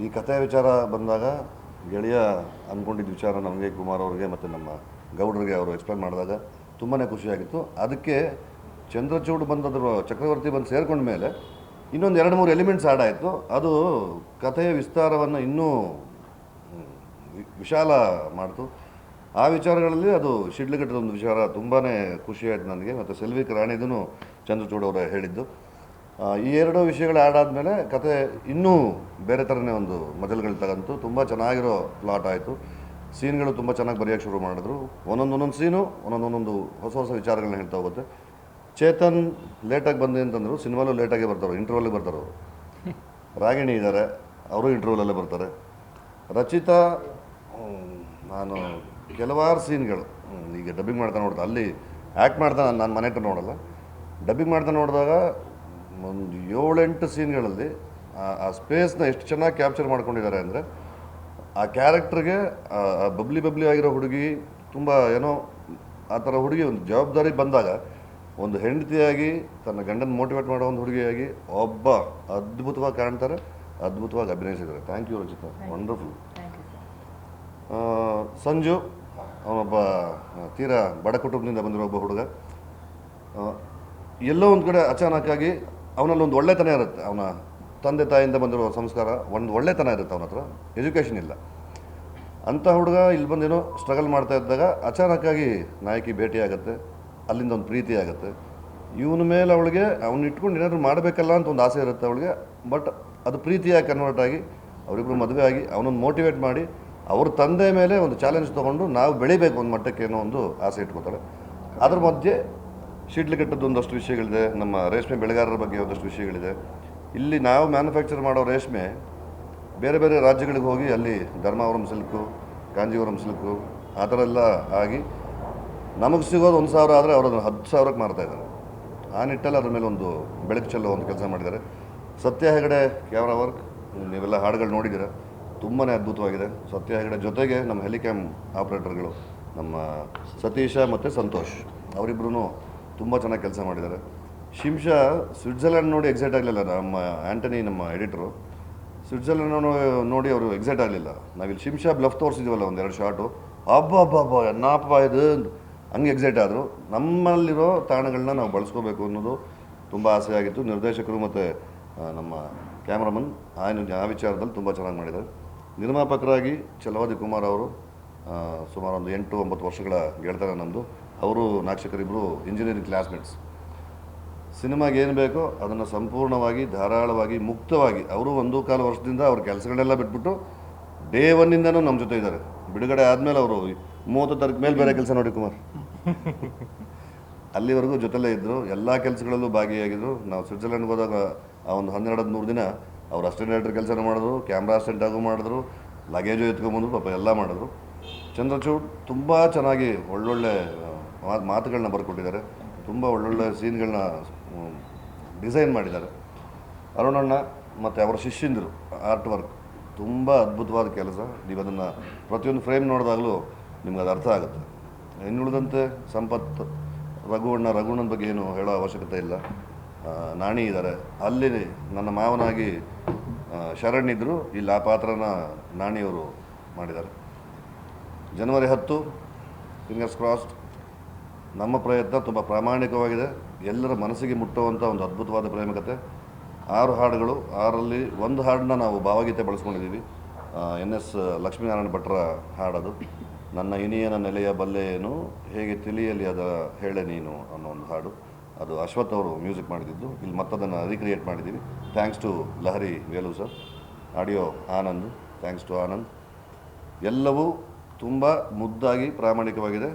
ಈ ಕಥೆ ವಿಚಾರ ಬಂದಾಗ ಗೆಳೆಯ ಅಂದ್ಕೊಂಡಿದ್ದ ವಿಚಾರ ನಮಗೆ ಕುಮಾರ್ ಅವ್ರಿಗೆ ಮತ್ತು ನಮ್ಮ ಗೌಡ್ರಿಗೆ ಅವರು ಎಕ್ಸ್ಪ್ಲೇನ್ ಮಾಡಿದಾಗ ತುಂಬಾ ಖುಷಿಯಾಗಿತ್ತು. ಅದಕ್ಕೆ ಚಂದ್ರಚೂಡ್ ಬಂದದ್ರ ಚಕ್ರವರ್ತಿ ಬಂದು ಸೇರ್ಕೊಂಡ ಮೇಲೆ ಇನ್ನೊಂದು 2-3 ಎಲಿಮೆಂಟ್ಸ್ ಆ್ಯಡ್ ಆಯಿತು. ಅದು ಕಥೆಯ ವಿಸ್ತಾರವನ್ನು ಇನ್ನೂ ವಿಶಾಲ ಮಾಡ್ತು. ಆ ವಿಚಾರಗಳಲ್ಲಿ ಅದು ಶಿಡ್ಲಘಟ್ಟದ ಒಂದು ವಿಚಾರ ತುಂಬಾ ಖುಷಿಯಾಯಿತು ನನಗೆ. ಮತ್ತು ಸೆಲ್ವಿಕ್ ರಾಣಿದೂ ಚಂದ್ರಚೂಡ್ ಅವರು ಹೇಳಿದ್ದು. ಈ 2 ವಿಷಯಗಳು ಆ್ಯಡ್ ಆದಮೇಲೆ ಕತೆ ಇನ್ನೂ ಬೇರೆ ಥರನೇ ಒಂದು ಮಜಲ್ಗಳು ತಗಂತು. ತುಂಬ ಚೆನ್ನಾಗಿರೋ ಪ್ಲಾಟ್ ಆಯಿತು. ಸೀನ್ಗಳು ತುಂಬ ಚೆನ್ನಾಗಿ ಬರೆಯೋಕ್ಕೆ ಶುರು ಮಾಡಿದ್ರು. ಒಂದೊಂದು ಸೀನು ಒಂದೊಂದು ಹೊಸ ವಿಚಾರಗಳನ್ನ ಹೇಳ್ತಾ ಹೋಗುತ್ತೆ. ಚೇತನ್ ಲೇಟಾಗಿ ಬಂದೆ ಅಂತಂದರು, ಸಿನಿಮಾಲು ಲೇಟಾಗಿ ಬರ್ತಾರೆ, ಇಂಟರ್ವಲ್ಗೆ ಬರ್ತಾರೆ ಅವರು. ರಾಗಿಣಿ ಇದ್ದಾರೆ, ಅವರು ಇಂಟರ್ವಲಲ್ಲೇ ಬರ್ತಾರೆ. ರಚಿತಾ, ನಾನು ಕೆಲವಾರು ಸೀನ್ಗಳು ಈಗ ಡಬ್ಬಿಂಗ್ ಮಾಡ್ತಾ ನೋಡ್ತಾ ಅಲ್ಲಿ ಆ್ಯಕ್ಟ್ ಮಾಡ್ತಾ ನಾನು ಮನೆ ಹತ್ರ ನೋಡಲ್ಲ, ಡಬ್ಬಿಂಗ್ ಮಾಡ್ತಾ ನೋಡಿದಾಗ ಒಂದು 7-8 ಸೀನ್ಗಳಲ್ಲಿ ಆ ಸ್ಪೇಸ್ನ ಎಷ್ಟು ಚೆನ್ನಾಗಿ ಕ್ಯಾಪ್ಚರ್ ಮಾಡ್ಕೊಂಡಿದ್ದಾರೆ ಅಂದರೆ, ಆ ಕ್ಯಾರೆಕ್ಟ್ರಿಗೆ ಆ ಬಬ್ಲಿ ಆಗಿರೋ ಹುಡುಗಿ ತುಂಬ ಏನೋ ಆ ಥರ ಹುಡುಗಿ ಒಂದು ಜವಾಬ್ದಾರಿ ಬಂದಾಗ ಒಂದು ಹೆಂಡತಿಯಾಗಿ ತನ್ನ ಗಂಡನ ಮೋಟಿವೇಟ್ ಮಾಡೋ ಒಂದು ಹುಡುಗಿಯಾಗಿ ಒಬ್ಬ ಅದ್ಭುತವಾಗಿ ಕಾಣ್ತಾರೆ, ಅದ್ಭುತವಾಗಿ ಅಭಿನಯಿಸಿದ್ದಾರೆ. Thank you Rachita, wonderful. Sanju ಅವನೊಬ್ಬ ತೀರಾ ಬಡ ಕುಟುಂಬದಿಂದ ಬಂದಿರೋ ಒಬ್ಬ ಹುಡುಗ. ಎಲ್ಲೋ ಒಂದು ಕಡೆ ಅಚಾನಕ್ಕಾಗಿ ಅವನಲ್ಲೊಂದು ಒಳ್ಳೆತನ ಇರುತ್ತೆ. ಅವನ ತಂದೆ ತಾಯಿಯಿಂದ ಬಂದಿರೋ ಸಂಸ್ಕಾರ, ಒಂದು ಒಳ್ಳೆತನ ಇರುತ್ತೆ ಅವನ ಹತ್ರ, ಎಜುಕೇಷನ್ ಇಲ್ಲ. ಅಂಥ ಹುಡುಗ ಇಲ್ಲಿ ಬಂದೇನೋ ಸ್ಟ್ರಗಲ್ ಮಾಡ್ತಾ ಇದ್ದಾಗ ಅಚಾನಕ್ಕಾಗಿ ನಾಯಕಿ ಭೇಟಿ ಆಗುತ್ತೆ, ಅಲ್ಲಿಂದ ಒಂದು ಪ್ರೀತಿ ಆಗುತ್ತೆ. ಇವನ ಮೇಲೆ ಅವಳಿಗೆ ಅವ್ನು ಇಟ್ಕೊಂಡು ಏನಾದರೂ ಮಾಡಬೇಕಲ್ಲ ಅಂತ ಒಂದು ಆಸೆ ಇರುತ್ತೆ ಅವಳಿಗೆ. ಬಟ್ ಅದು ಪ್ರೀತಿಯಾಗಿ ಕನ್ವರ್ಟ್ ಆಗಿ ಅವರಿಬ್ಬರು ಮದುವೆ ಆಗಿ ಅವನನ್ನು ಮೋಟಿವೇಟ್ ಮಾಡಿ ಅವ್ರ ತಂದೆ ಮೇಲೆ ಒಂದು ಚಾಲೆಂಜ್ ತೊಗೊಂಡು ನಾವು ಬೆಳಿಬೇಕು ಒಂದು ಮಟ್ಟಕ್ಕೆ ಏನೋ ಒಂದು ಆಸೆ ಇಟ್ಕೋತಾರೆ. ಅದ್ರ ಮಧ್ಯೆ ಶಿಡ್ಲಘಟ್ಟದ್ದು ಒಂದಷ್ಟು ವಿಷಯಗಳಿದೆ, ನಮ್ಮ ರೇಷ್ಮೆ ಬೆಳೆಗಾರರ ಬಗ್ಗೆ ಒಂದಷ್ಟು ವಿಷಯಗಳಿದೆ. ಇಲ್ಲಿ ನಾವು ಮ್ಯಾನುಫ್ಯಾಕ್ಚರ್ ಮಾಡೋ ರೇಷ್ಮೆ ಬೇರೆ ಬೇರೆ ರಾಜ್ಯಗಳಿಗೆ ಹೋಗಿ ಅಲ್ಲಿ ಧರ್ಮಾವರಂ ಸಿಲ್ಕು, ಕಾಂಜೀವರಂ ಸಿಲ್ಕು ಆ ಥರ ಎಲ್ಲ ಆಗಿ ನಮಗೆ ಸಿಗೋದು 1,000 ಆದರೆ ಅವರು ಅದನ್ನು 10,000ಕ್ಕೆ ಮಾರ್ತಾಯಿದ್ದಾರೆ. ಆ ನಿಟ್ಟಲ್ಲಿ ಅದ್ರ ಮೇಲೆ ಒಂದು ಬೆಳಕು ಚೆಲ್ಲೋ ಒಂದು ಕೆಲಸ ಮಾಡಿದ್ದಾರೆ. ಸತ್ಯ ಹೆಗಡೆ ಕ್ಯಾಮ್ರಾ ವರ್ಕ್, ನೀವೆಲ್ಲ ಹಾಡುಗಳು ನೋಡಿದ್ದೀರ, ತುಂಬಾ ಅದ್ಭುತವಾಗಿದೆ. ಸತ್ಯ ಹೆಗಡೆ ಜೊತೆಗೆ ನಮ್ಮ ಹೆಲಿಕ್ಯಾಮ್ ಆಪ್ರೇಟರ್ಗಳು ನಮ್ಮ ಸತೀಶ ಮತ್ತು ಸಂತೋಷ್ ಅವರಿಬ್ಬರೂ ತುಂಬ ಚೆನ್ನಾಗಿ ಕೆಲಸ ಮಾಡಿದ್ದಾರೆ. ಶಿಂಷಾ ಸ್ವಿಟ್ಜರ್ಲ್ಯಾಂಡ್ ನೋಡಿ ಎಕ್ಸೈಟ್ ಆಗಲಿಲ್ಲ. ನಮ್ಮ ಆ್ಯಂಟನಿ ನಮ್ಮ ಎಡಿಟರು ಸ್ವಿಟ್ಜರ್ಲ್ಯಾಂಡ್ ನೋಡಿ ಅವರು ಎಕ್ಸೈಟ್ ಆಗಲಿಲ್ಲ. ನಾವಿಲ್ಲಿ ಶಿಂಷಾ ಬ್ಲಫ್ ತೋರಿಸಿದ್ದೀವಲ್ಲ ಒಂದು 2 ಶಾಟು, ಹಬ್ಬ ಎನ್ನಪ್ಪ ಇದು ಹಂಗೆ ಎಕ್ಸೈಟ್ ಆದರು. ನಮ್ಮಲ್ಲಿರೋ ತಾಣಗಳನ್ನ ನಾವು ಬಳಸ್ಕೋಬೇಕು ಅನ್ನೋದು ತುಂಬ ಆಸೆ ಆಗಿತ್ತು. ನಿರ್ದೇಶಕರು ಮತ್ತು ನಮ್ಮ ಕ್ಯಾಮ್ರಾಮನ್ ಆ ವಿಚಾರದಲ್ಲಿ ತುಂಬ ಚೆನ್ನಾಗಿ ಮಾಡಿದ್ದಾರೆ. ನಿರ್ಮಾಪಕರಾಗಿ ಛಲವಾದಿ ಕುಮಾರ್ ಅವರು ಸುಮಾರು ಒಂದು 8-9 ವರ್ಷಗಳ ಗೆಳತನ ನಮ್ಮದು. ಅವರು ನಾಕ್ಷಕರಿಬ್ಬರು ಇಂಜಿನಿಯರಿಂಗ್ ಕ್ಲಾಸ್ಮೇಟ್ಸ್. ಸಿನಿಮಾಗೆ ಏನು ಬೇಕೋ ಅದನ್ನು ಸಂಪೂರ್ಣವಾಗಿ ಧಾರಾಳವಾಗಿ ಮುಕ್ತವಾಗಿ ಅವರು 1-1/4 ವರ್ಷದಿಂದ ಅವ್ರ ಕೆಲಸಗಳೆಲ್ಲ ಬಿಟ್ಬಿಟ್ಟು ಡೇ 1ಇಂದನೂ ನಮ್ಮ ಜೊತೆ ಇದ್ದಾರೆ. ಬಿಡುಗಡೆ ಆದಮೇಲೆ ಅವರು 30 ತಾರೀಕು ಮೇಲೆ ಬೇರೆ ಕೆಲಸ ನೋಡಿ ಕುಮಾರ್, ಅಲ್ಲಿವರೆಗೂ ಜೊತೆಲೇ ಇದ್ದರು, ಎಲ್ಲ ಕೆಲಸಗಳಲ್ಲೂ ಭಾಗಿಯಾಗಿದ್ದರು. ನಾವು ಸ್ವಿಟ್ಜರ್ಲ್ಯಾಂಡ್ಗೆ ಹೋದಾಗ ಆ ಒಂದು 12-13 ದಿನ ಅವ್ರು ಅಸಿಸ್ಟೆಂಟ್ ಡೈರೆಕ್ಟರ್ ಕೆಲಸನೂ ಮಾಡಿದ್ರು, ಕ್ಯಾಮ್ರಾ ಅಸಿಸ್ಟೆಂಟಾಗೂ ಮಾಡಿದ್ರು, ಲಗೇಜು ಎತ್ಕೊಂಬಂದ್ರು, ಪಾಪ ಎಲ್ಲ ಮಾಡಿದ್ರು. ಚಂದ್ರಚೂಡ್ ತುಂಬ ಚೆನ್ನಾಗಿ ಒಳ್ಳೊಳ್ಳೆ ಮಾತುಗಳನ್ನ ಬರ್ಕೊಟ್ಟಿದ್ದಾರೆ, ತುಂಬ ಒಳ್ಳೊಳ್ಳೆ ಸೀನ್ಗಳನ್ನ ಡಿಸೈನ್ ಮಾಡಿದ್ದಾರೆ. ಅರುಣಣ್ಣ ಮತ್ತು ಅವರ ಶಿಷ್ಯಂದಿರು ಆರ್ಟ್ ವರ್ಕ್ ತುಂಬ ಅದ್ಭುತವಾದ ಕೆಲಸ. ನೀವು ಅದನ್ನು ಪ್ರತಿಯೊಂದು ಫ್ರೇಮ್ ನೋಡಿದಾಗಲೂ ನಿಮ್ಗೆ ಅದು ಅರ್ಥ ಆಗುತ್ತೆ. ಇನ್ನುಳಿದಂತೆ ಸಂಪತ್, ರಘುವಣ್ಣನ ಬಗ್ಗೆ ಏನು ಹೇಳೋ ಅವಶ್ಯಕತೆ ಇಲ್ಲ. ನಾಣಿ ಇದ್ದಾರೆ, ಅಲ್ಲಿ ನನ್ನ ಮಾವನಾಗಿ ಶರಣ್ ಇದ್ದರು, ಇಲ್ಲಿ ಆ ಪಾತ್ರನ ನಾಣಿಯವರು ಮಾಡಿದ್ದಾರೆ. ಜನವರಿ 10 ಫಿಂಗರ್ಸ್ ಕ್ರಾಸ್ಡ್. ನಮ್ಮ ಪ್ರಯತ್ನ ತುಂಬ ಪ್ರಾಮಾಣಿಕವಾಗಿದೆ, ಎಲ್ಲರ ಮನಸ್ಸಿಗೆ ಮುಟ್ಟುವಂಥ ಒಂದು ಅದ್ಭುತವಾದ ಪ್ರೇಮಕತೆ. 6 ಹಾಡುಗಳು, 6ರಲ್ಲಿ 1 ಹಾಡನ್ನ ನಾವು ಭಾವಗೀತೆ ಬಳಸ್ಕೊಂಡಿದ್ದೀವಿ. NS ಲಕ್ಷ್ಮೀನಾರಾಯಣ ಭಟ್ರ ಹಾಡದು. ನನ್ನ ಇನಿಯನ ನೆಲೆಯ ಬಲ್ಲೆಯೇನು ಹೇಗೆ ತಿಳಿಯಲಿ ಅದ ಹೇಳೆ ನೀನು ಅನ್ನೋ ಒಂದು ಹಾಡು. ಅದು ಅಶ್ವಥ್ ಅವರು ಮ್ಯೂಸಿಕ್ ಮಾಡಿದ್ದು. ಇಲ್ಲಿ ಮತ್ತದನ್ನು ರೀಕ್ರಿಯೇಟ್ ಮಾಡಿದ್ದೀವಿ. Thanks to Lahari Velu sir. Audio Anand, thanks to Anand. ಎಲ್ಲವೂ ತುಂಬ ಮುದ್ದಾಗಿ ಪ್ರಾಮಾಣಿಕವಾಗಿದೆ.